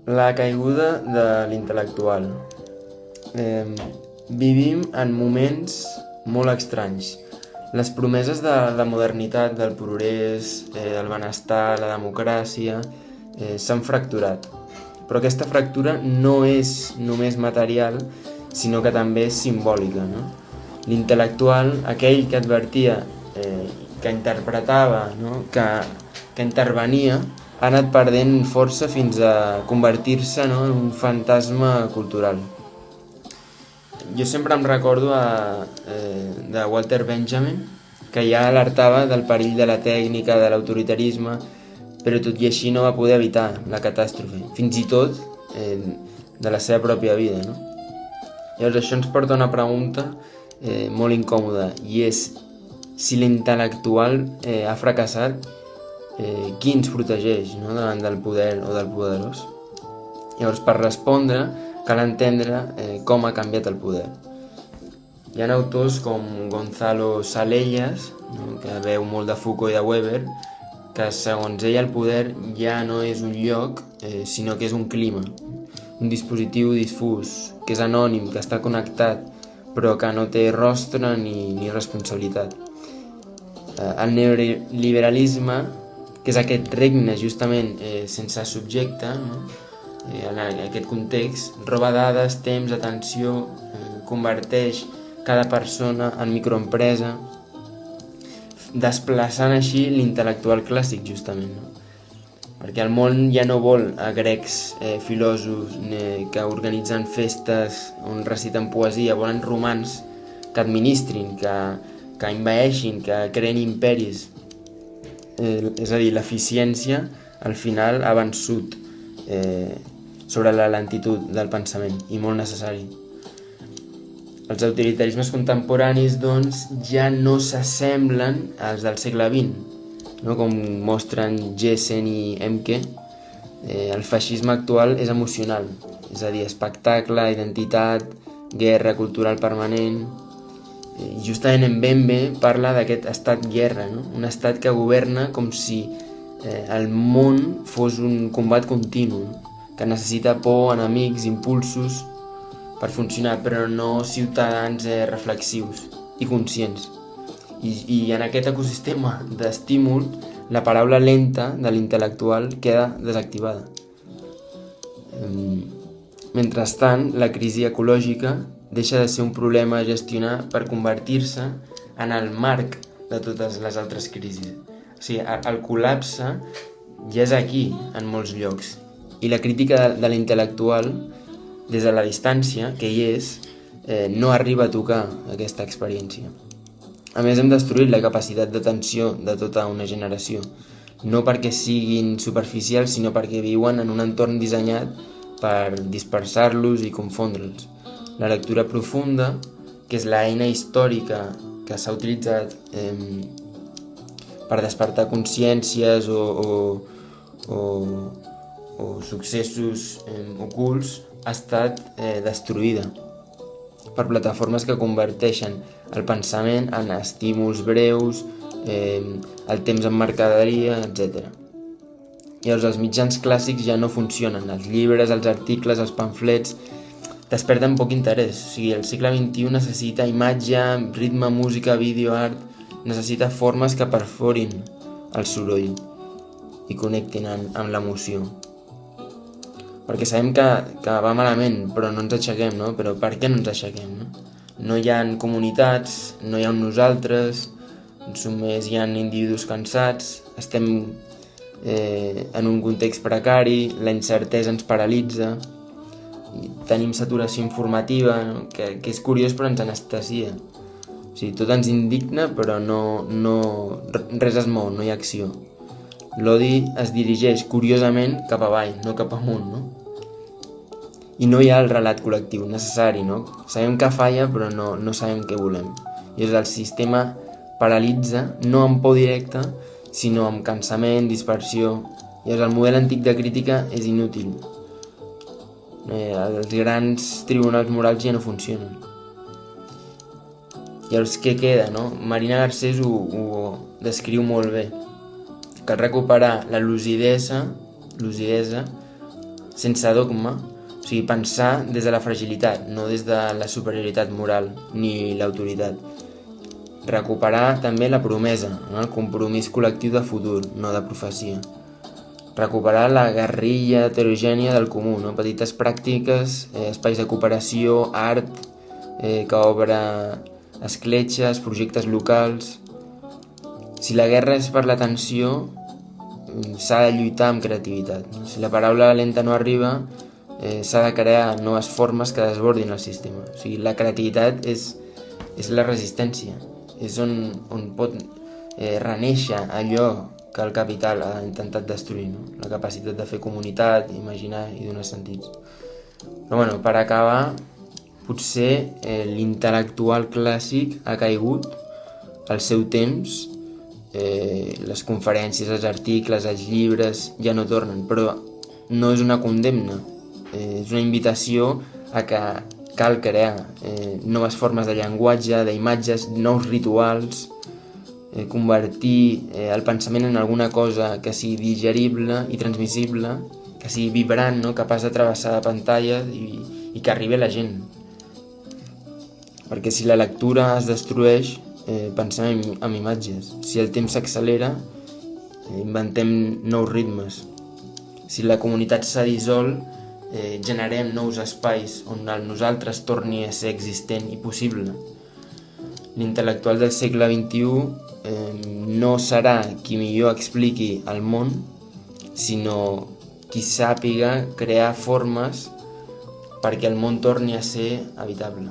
La caiguda de l'intel·lectual. Vivim en moments molt estranys. Les promeses de la modernitat, del progrés, del benestar, la democràcia, s'han fracturat. Però aquesta fractura no és només material, sinó que també és simbòlica, no? L'intel·lectual, aquell que advertia, que interpretava, no? que intervenia, ha anat perdent força fins a convertir-se, no? En un fantasma cultural. Jo sempre em recordo de Walter Benjamin, que ja alertava del perill de la tècnica, de l'autoritarisme, però tot i així no va poder evitar la catàstrofe, fins i tot de la seva pròpia vida, no? Llavors això ens porta a una pregunta molt incòmoda, i és si l'intel·lectual ha fracassat, qui ens protegeix, no? Davant del poder o del poderós? Llavors, per respondre, cal entendre com ha canviat el poder. Hi ha autors com Gonzalo Salellas, no? Que veu molt de Foucault i de Weber, que segons ell el poder ja no és un lloc, sinó que és un clima, un dispositiu difús, que és anònim, que està connectat, però que no té rostre ni responsabilitat. El neoliberalisme, que és aquest regne justament sense subjecte, no? En aquest context, roba dades, temps, atenció, converteix cada persona en microempresa, desplaçant així l'intel·lectual clàssic, justament, no? Perquè el món ja no vol a grecs filòsofs que organitzen festes on reciten poesia, volen romans que administrin, que envaeixin, que creen imperis. És a dir, l'eficiència al final ha vençut sobre la lentitud del pensament, i molt necessari. Els autoritarismes contemporanis, doncs, ja no s'assemblen als del segle XX, no? Com mostren Jessen i Emke, el feixisme actual és emocional, és a dir, espectacle, identitat, guerra cultural permanent. I justament en Mbembe parla d'aquest estat-guerra, no? Un estat que governa com si el món fos un combat continu, no? Que necessita por, enemics, impulsos per funcionar, però no ciutadans reflexius i conscients. I en aquest ecosistema d'estímul, la paraula lenta de l'intel·lectual queda desactivada. Mentrestant, la crisi ecològica deixa de ser un problema a gestionar per convertir-se en el marc de totes les altres crisis. O sigui, el col·lapse ja és aquí, en molts llocs. I la crítica de l'intel·lectual, des de la distància, que hi és, no arriba a tocar aquesta experiència. A més, hem destruït la capacitat d'atenció de tota una generació, no perquè siguin superficials, sinó perquè viuen en un entorn dissenyat per dispersar-los i confondre'ls. La lectura profunda, que és l'eina històrica que s'ha utilitzat per despertar consciències o successos ocults, ha estat destruïda per plataformes que converteixen el pensament en estímuls breus, el temps en mercaderia, etc. Llavors els mitjans clàssics ja no funcionen. Els llibres, els articles, els pamflets desperten poc interès. O sigui, el segle XXI necessita imatge, ritme, música, vídeo, art, necessita formes que perforin el soroll i connectin amb l'emoció. Perquè sabem que va malament, però no ens aixequem, no? Però per què no ens aixequem, no? No hi ha comunitats, no hi ha un nosaltres, només hi ha individus cansats, estem en un context precari, la incertesa ens paralitza, i tenim saturació informativa, no? que és curiós però ens anestesia. O sigui, tot ens indigna però res es mou, no hi ha acció. L'odi es dirigeix curiosament cap avall, no cap amunt, no? I no hi ha el relat col·lectiu necessari, no? Sabem que falla, però no sabem què volem. I el sistema paralitza, no amb por directe, sinó amb cansament, dispersió. I el model antic de crítica és inútil. Els grans tribunals morals ja no funcionen. Llavors, què queda, no? Marina Garcés ho descriu molt bé. Cal recuperar la lucidesa sense dogma, o sigui, pensar des de la fragilitat, no des de la superioritat moral ni l'autoritat. Recuperar també la promesa, no? El compromís col·lectiu de futur, no de profecia. Recuperar la guerrilla heterogènia del comú, no? Petites pràctiques, espais de cooperació, art, que obre escletxes, projectes locals. Si la guerra és per la tensió, s'ha de lluitar amb creativitat. Si la paraula lenta no arriba, s'ha de crear noves formes que desbordin el sistema. O sigui, la creativitat és la resistència, és on pot renéixer allò que el capital ha intentat destruir, no? La capacitat de fer comunitat, imaginar i donar sentits. Però bueno, per acabar, potser l'intel·lectual clàssic ha caigut al seu temps, les conferències, els articles, els llibres ja no tornen, però no és una condemna, és una invitació a que cal crear noves formes de llenguatge, d'imatges, nous rituals, convertir el pensament en alguna cosa que sigui digerible i transmissible, que sigui vibrant, no? Capaç de travessar pantalles i que arribi a la gent. Perquè si la lectura es destrueix, pensem en imatges. Si el temps s'accelera, inventem nous ritmes. Si la comunitat s'ha dissolt, generem nous espais on el nosaltres torni a ser existent i possible. L'intel·lectual del segle XXI no serà qui millor expliqui el món, sinó qui sàpiga crear formes perquè el món torni a ser habitable.